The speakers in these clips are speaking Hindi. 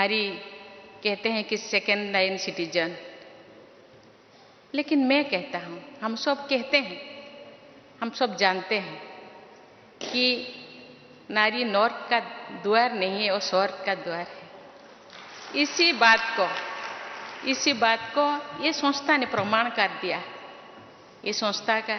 नारी कहते हैं कि सेकेंड लाइन सिटीजन, लेकिन मैं कहता हूँ, हम सब कहते हैं, हम सब जानते हैं कि नारी नर्क का द्वार नहीं है और स्वर्ग का द्वार है। इसी बात को ये संस्था ने प्रमाण कर दिया। ये संस्था का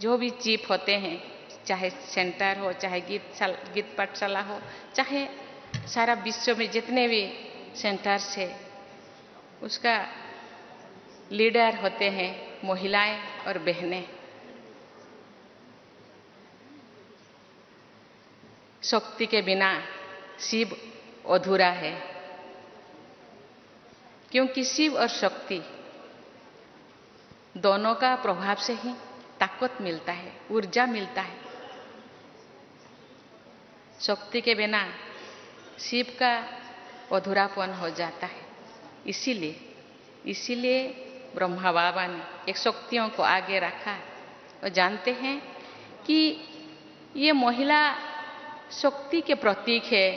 जो भी चीफ होते हैं, चाहे सेंटर हो, चाहे गीत पाठशाला हो, चाहे सारा विश्व में जितने भी सेंटर्स है, उसका लीडर होते हैं महिलाएं और बहनें। शक्ति के बिना शिव अधूरा है, क्योंकि शिव और शक्ति दोनों का प्रभाव से ही ताकत मिलता है, ऊर्जा मिलता है। शक्ति के बिना शिव का अधूरापन हो जाता है। इसीलिए ब्रह्मा बाबा ने एक शक्तियों को आगे रखा और जानते हैं कि ये महिला शक्ति के प्रतीक है,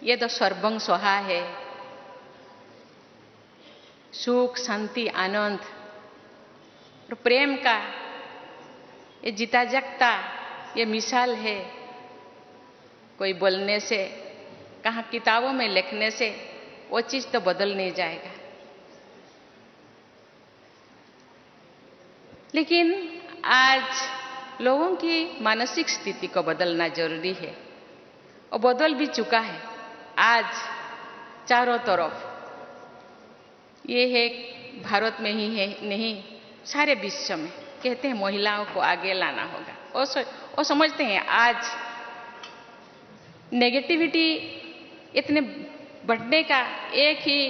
ये तो सर्वं स्वाहा है। सुख, शांति, आनंद और प्रेम का ये जीता जागता ये मिसाल है। कोई बोलने से, कहाँ किताबों में लिखने से वो चीज तो बदल नहीं जाएगा, लेकिन आज लोगों की मानसिक स्थिति को बदलना जरूरी है और बदल भी चुका है। आज चारों तरफ ये है, भारत में ही है नहीं, सारे विश्व में कहते हैं महिलाओं को आगे लाना होगा। और समझते हैं आज नेगेटिविटी इतने बढ़ने का एक ही,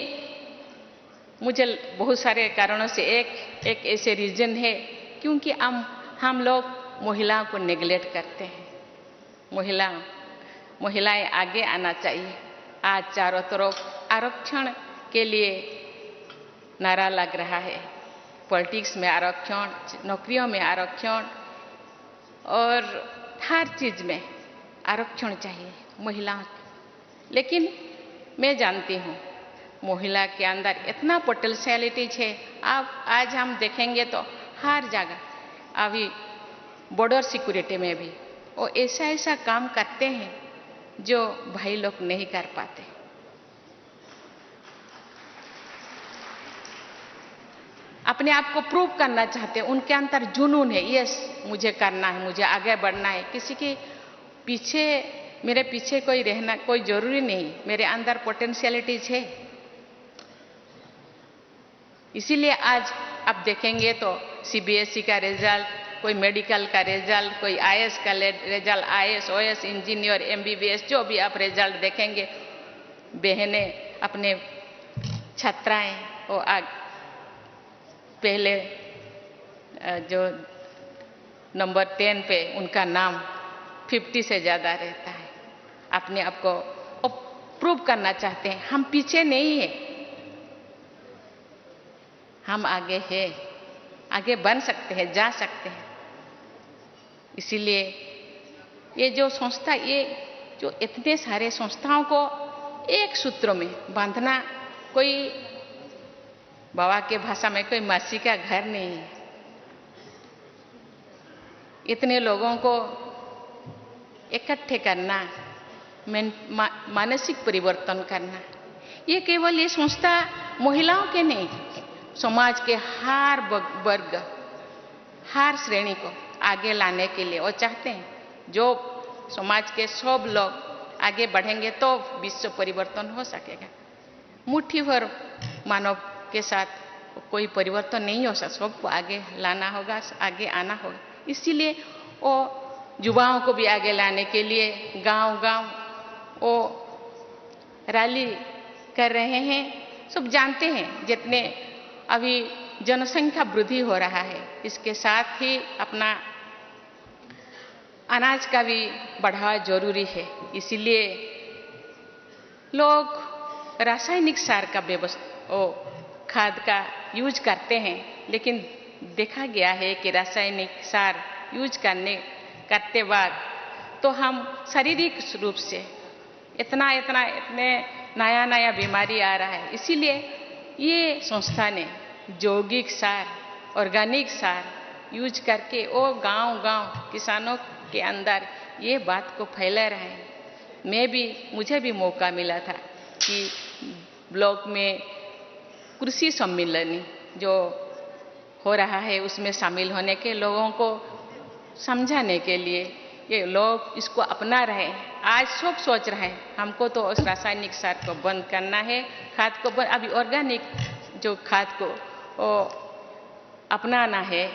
मुझे बहुत सारे कारणों से एक ऐसे रीजन है, क्योंकि हम लोग महिलाओं को नेग्लेक्ट करते हैं। महिलाएं आगे आना चाहिए। आज चारों तरफ आरक्षण के लिए नारा लग रहा है। पॉलिटिक्स में आरक्षण, नौकरियों में आरक्षण और हर चीज में आरक्षण चाहिए महिलाओं को। लेकिन मैं जानती हूँ महिला के अंदर इतना पोटेंशियलिटीज है। आज हम देखेंगे तो हर जगह, अभी बॉर्डर सिक्योरिटी में भी वो ऐसा काम करते हैं जो भाई लोग नहीं कर पाते। अपने आप को प्रूव करना चाहते हैं, उनके अंदर जुनून है, यस मुझे करना है, मुझे आगे बढ़ना है। किसी के पीछे, मेरे पीछे कोई रहना कोई जरूरी नहीं, मेरे अंदर पोटेंशियलिटीज है। इसीलिए आज आप देखेंगे तो सीबीएसई का रिजल्ट, कोई मेडिकल का रिजल्ट, कोई आईएएस का result, IAS, OAS, engineer, MBBS, जो भी आप रिजल्ट देखेंगे, बहनें अपने छात्राएं वो पहले जो नंबर 10 पे उनका नाम 50 से ज्यादा रहता है। अपने आप को प्रूव करना चाहते हैं, हम पीछे नहीं है, हम आगे हैं, आगे बन सकते हैं, जा सकते हैं। इसीलिए ये जो संस्था, ये जो इतने सारे संस्थाओं को एक सूत्र में बांधना, कोई बाबा के भाषा में कोई मासी का घर नहीं है। इतने लोगों को इकट्ठे करना, मानसिक परिवर्तन करना, ये केवल ये संस्था महिलाओं के नहीं, समाज के हर वर्ग, हर श्रेणी को आगे लाने के लिए वो चाहते हैं। जो समाज के सब लोग आगे बढ़ेंगे तो विश्व परिवर्तन हो सकेगा। मुट्ठी भर मानव के साथ कोई परिवर्तन नहीं हो सकता, सबको आगे लाना होगा, आगे आना होगा। इसीलिए वो युवाओं को भी आगे लाने के लिए गांव-गांव वो रैली कर रहे हैं। सब जानते हैं जितने अभी जनसंख्या वृद्धि हो रहा है, इसके साथ ही अपना अनाज का भी बढ़ावा जरूरी है। इसीलिए लोग रासायनिक सार का खाद का यूज करते हैं, लेकिन देखा गया है कि रासायनिक सार यूज करते वक्त तो हम शारीरिक रूप से इतने नया नया बीमारी आ रहा है। इसीलिए ये संस्था ने जैविक सार, ऑर्गेनिक सार यूज करके वो गांव-गांव किसानों के अंदर ये बात को फैला रहे हैं। मुझे भी मौका मिला था कि ब्लॉक में कृषि सम्मेलन जो हो रहा है उसमें शामिल होने के लोगों को समझाने के लिए ये लोग इसको अपना रहे हैं। आज सब सोच रहे हैं हमको तो उस रासायनिक सार को बंद करना है, खाद को बंद, अभी ऑर्गेनिक जो खाद को अपनाना है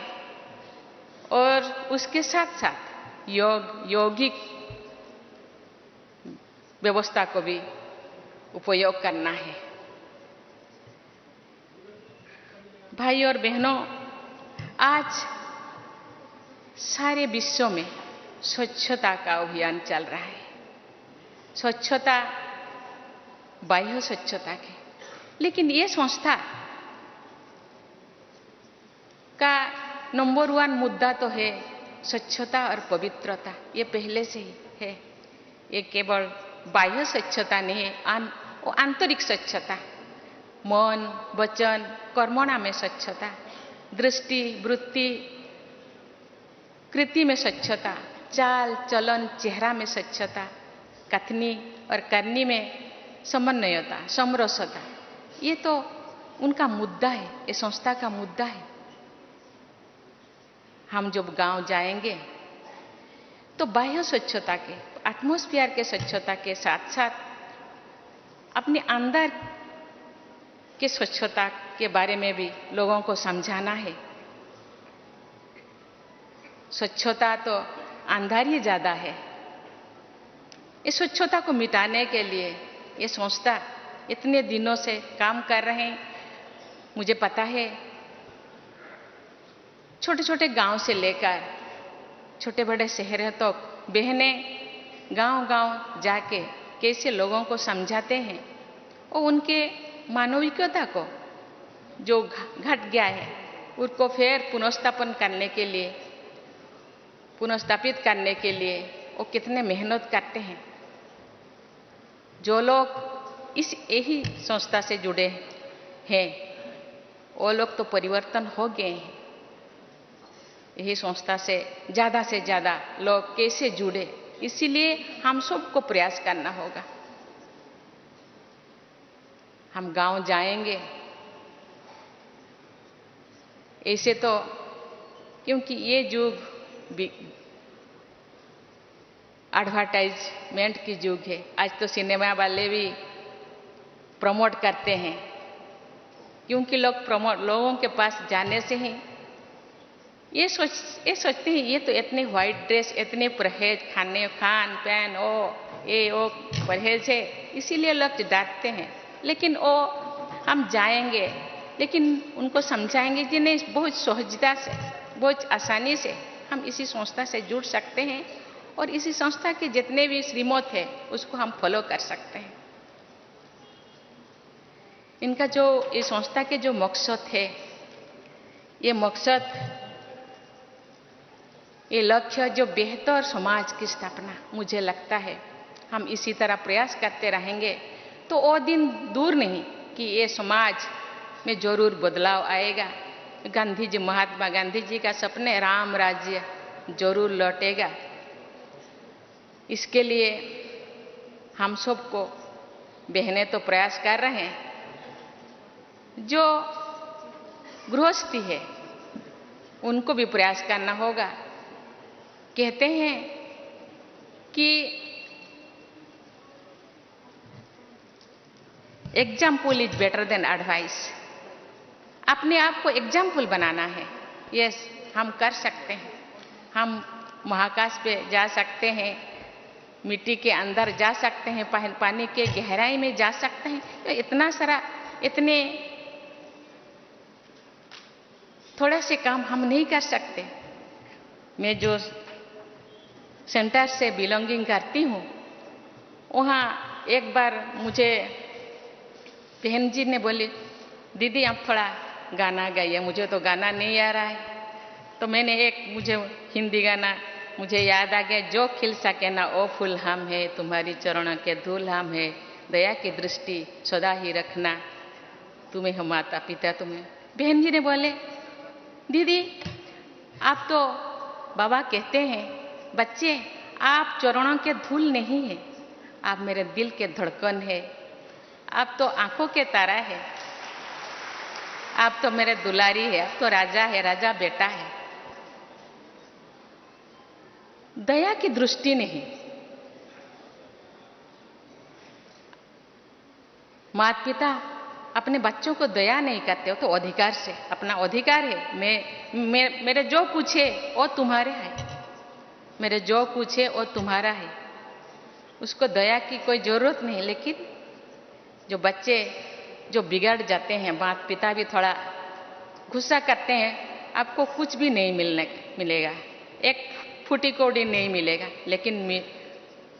और उसके साथ साथ यौगिक व्यवस्था को भी उपयोग करना है। भाई और बहनों, आज सारे विश्व में स्वच्छता का अभियान चल रहा है। स्वच्छता, बाह्य स्वच्छता के, लेकिन ये संस्था का नंबर 1 मुद्दा तो है स्वच्छता और पवित्रता। ये पहले से ही है। ये केवल बाह्य स्वच्छता नहीं है, वो आंतरिक स्वच्छता, मन, वचन, कर्मणा में स्वच्छता, दृष्टि, वृत्ति, कृति में स्वच्छता, चाल चलन, चेहरा में स्वच्छता, कथनी और करनी में समन्वयता, समरसता, ये तो उनका मुद्दा है, ये संस्था का मुद्दा है। हम जब गांव जाएंगे तो बाह्य स्वच्छता के, एटमॉस्फेयर के स्वच्छता के साथ साथ अपने अंदर के स्वच्छता के बारे में भी लोगों को समझाना है। स्वच्छता तो अंदर ही ज्यादा है। इस स्वच्छता को मिटाने के लिए ये संस्था इतने दिनों से काम कर रहे हैं। मुझे पता है छोटे छोटे गांव से लेकर छोटे बड़े शहरों तक बहनें गांव-गांव जाके कैसे लोगों को समझाते हैं और उनके मानविकता को जो घट गया है उसको फिर पुनर्स्थापन करने के लिए, पुनर्स्थापित करने के लिए वो कितने मेहनत करते हैं। जो लोग इस यही संस्था से जुड़े हैं वो लोग तो परिवर्तन हो गए हैं। यही संस्था से ज़्यादा लोग कैसे जुड़े, इसीलिए हम सबको प्रयास करना होगा। हम गांव जाएंगे ऐसे तो, क्योंकि ये युग एडवर्टाइजमेंट की युग है। आज तो सिनेमा वाले भी प्रमोट करते हैं, क्योंकि लोगों के पास जाने से ही ये सोचते हैं ये तो इतने व्हाइट ड्रेस, इतने परहेज, खान पान वो परहेज है, इसीलिए लोग डांटते हैं। लेकिन हम जाएंगे, लेकिन उनको समझाएंगे कि नहीं, बहुत सहजता से, बहुत आसानी से हम इसी संस्था से जुड़ सकते हैं और इसी संस्था के जितने भी श्रीमत है उसको हम फॉलो कर सकते हैं। इनका जो ये संस्था के जो मकसद है, ये मकसद, ये लक्ष्य जो बेहतर समाज की स्थापना, मुझे लगता है हम इसी तरह प्रयास करते रहेंगे तो वो दिन दूर नहीं कि ये समाज में जरूर बदलाव आएगा। महात्मा गांधी जी का सपने राम राज्य जरूर लौटेगा। इसके लिए हम सबको, बहनें तो प्रयास कर रहे हैं, जो गृहस्थी है उनको भी प्रयास करना होगा। कहते हैं कि example is better than advice. अपने आप को एग्जाम्पल बनाना है। यस, हम कर सकते हैं। हम महाकाश पे जा सकते हैं, मिट्टी के अंदर जा सकते हैं, पानी के गहराई में जा सकते हैं। तो इतना सारा, इतने थोड़ा से काम हम नहीं कर सकते। मैं जो सेंटर से बिलोंगिंग करती हूँ, वहाँ एक बार मुझे बहन जी ने बोली, दीदी आप थोड़ा गाना गाइए। मुझे तो गाना नहीं आ रहा है, तो मैंने मुझे हिंदी गाना मुझे याद आ गया, जो खिल सके ना ओ फूल हम है, तुम्हारी चरणों के धूल हम है, दया की दृष्टि सदा ही रखना, तुम्हें हो माता पिता तुम्हें। बहन जी ने बोले, दीदी आप तो बाबा कहते हैं, बच्चे आप चरणों के धूल नहीं है, आप मेरे दिल के धड़कन है, आप तो आंखों के तारा है, आप तो मेरे दुलारी है, आप तो राजा है, राजा बेटा है। दया की दृष्टि नहीं। माता पिता अपने बच्चों को दया नहीं करते हो तो अधिकार से, अपना अधिकार है, मेरे जो कुछ है वो तुम्हारे है, मेरे जो कुछ है वो तुम्हारा है, उसको दया की कोई जरूरत नहीं। लेकिन जो बच्चे जो बिगड़ जाते हैं, माता पिता भी थोड़ा गुस्सा करते हैं, आपको कुछ भी नहीं मिलेगा, एक फूटी कौड़ी नहीं मिलेगा, लेकिन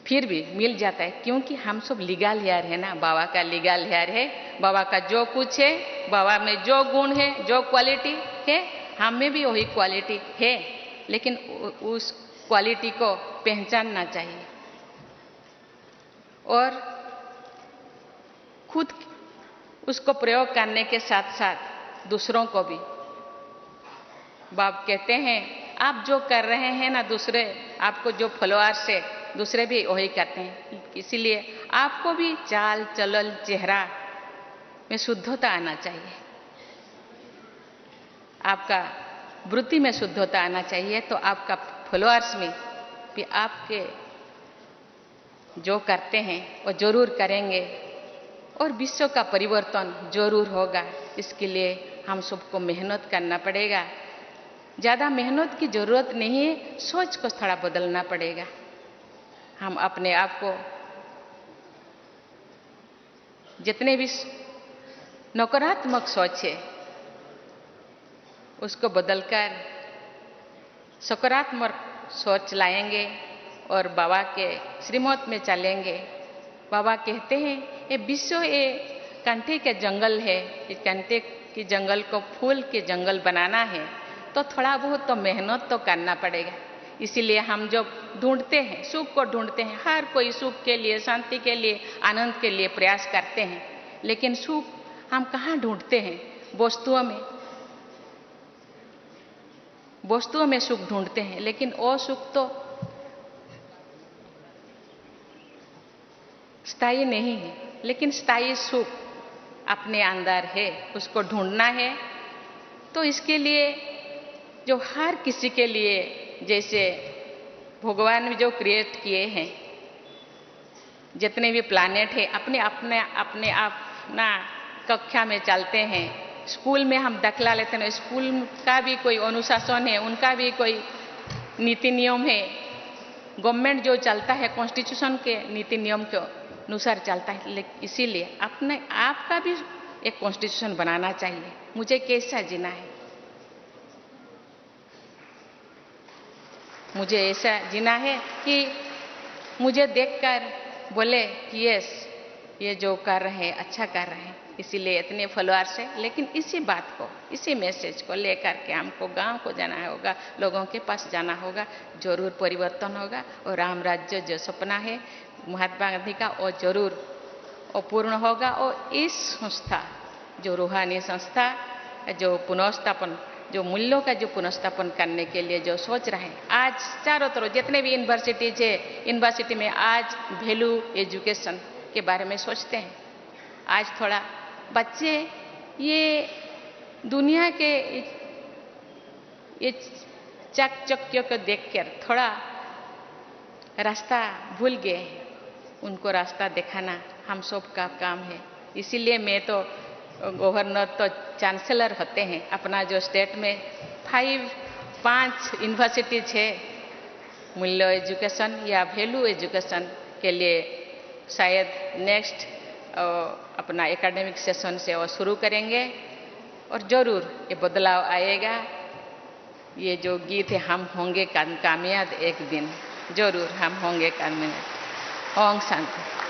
फिर भी मिल जाता है, क्योंकि हम सब लीगल हेयर है ना, बाबा का लीगल हेयर है, बाबा का जो कुछ है, बाबा में जो गुण है, जो क्वालिटी है, हम में भी वही क्वालिटी है, लेकिन उस क्वालिटी को पहचानना चाहिए और खुद उसको प्रयोग करने के साथ साथ दूसरों को भी। बाप कहते हैं आप जो कर रहे हैं ना, दूसरे आपको जो फॉलोअर्स है दूसरे भी वही करते हैं, इसीलिए आपको भी चाल चलन चेहरा में शुद्धता आना चाहिए, आपका वृत्ति में शुद्धता आना चाहिए, तो आपका फॉलोअर्स में भी आपके जो करते हैं वो जरूर करेंगे और विश्व का परिवर्तन जरूर होगा। इसके लिए हम सबको मेहनत करना पड़ेगा, ज़्यादा मेहनत की जरूरत नहीं है, सोच को थोड़ा बदलना पड़ेगा। हम अपने आप को जितने भी नकारात्मक सोच है उसको बदलकर सकारात्मक सोच लाएंगे और बाबा के श्रीमत में चलेंगे। बाबा कहते हैं ये विश्व ये कंटे के जंगल है, इस कंटे के जंगल को फूल के जंगल बनाना है तो थोड़ा बहुत तो मेहनत तो करना पड़ेगा। इसीलिए हम जो ढूंढते हैं, सुख को ढूंढते हैं, हर कोई सुख के लिए, शांति के लिए, आनंद के लिए प्रयास करते हैं, लेकिन सुख हम कहाँ ढूंढते हैं? वस्तुओं में, वस्तुओं में सुख ढूंढते हैं, लेकिन वो सुख तो स्थायी नहीं है, लेकिन स्थायी सुख अपने अंदर है, उसको ढूंढना है। तो इसके लिए जो हर किसी के लिए, जैसे भगवान ने जो क्रिएट किए हैं, जितने भी प्लैनेट है, अपने अपने अपने अपना कक्षा में चलते हैं, स्कूल में हम दाखिला लेते हैं, स्कूल का भी कोई अनुशासन है, उनका भी कोई नीति नियम है, गवर्नमेंट जो चलता है कॉन्स्टिट्यूशन के नीति नियम के अनुसार चलता है, इसीलिए अपने आप का भी एक कॉन्स्टिट्यूशन बनाना चाहिए। मुझे कैसा जीना है, मुझे ऐसा जीना है कि मुझे देखकर बोले कि यस ये जो कर रहे हैं अच्छा कर रहे हैं, इसीलिए इतने फॉलोअर्स है। लेकिन इसी बात को, इसी मैसेज को लेकर के हमको गांव को जाना होगा, लोगों के पास जाना होगा, जरूर परिवर्तन होगा और राम राज्य जो सपना है महात्मा गांधी का वो जरूर वो पूर्ण होगा। और इस संस्था जो रूहानी संस्था जो पुनर्स्थापन, जो मूल्यों का जो पुनर्स्थापन करने के लिए जो सोच रहे हैं, आज चारों तरफ जितने भी यूनिवर्सिटीज है, यूनिवर्सिटी में आज वैल्यू एजुकेशन के बारे में सोचते हैं। आज थोड़ा बच्चे ये दुनिया के ये चाकचक्यों को देखकर थोड़ा रास्ता भूल गए, उनको रास्ता दिखाना हम सब का काम है। इसीलिए मैं तो गवर्नर तो चांसलर होते हैं, अपना जो स्टेट में 5 यूनिवर्सिटीज है मूल्य एजुकेशन या वैल्यू एजुकेशन के लिए, शायद नेक्स्ट अपना एकेडमिक सेशन से वो शुरू करेंगे और जरूर ये बदलाव आएगा। ये जो गीत है हम होंगे कामयाब एक दिन, जरूर हम होंगे कामयाब। ओम शांति।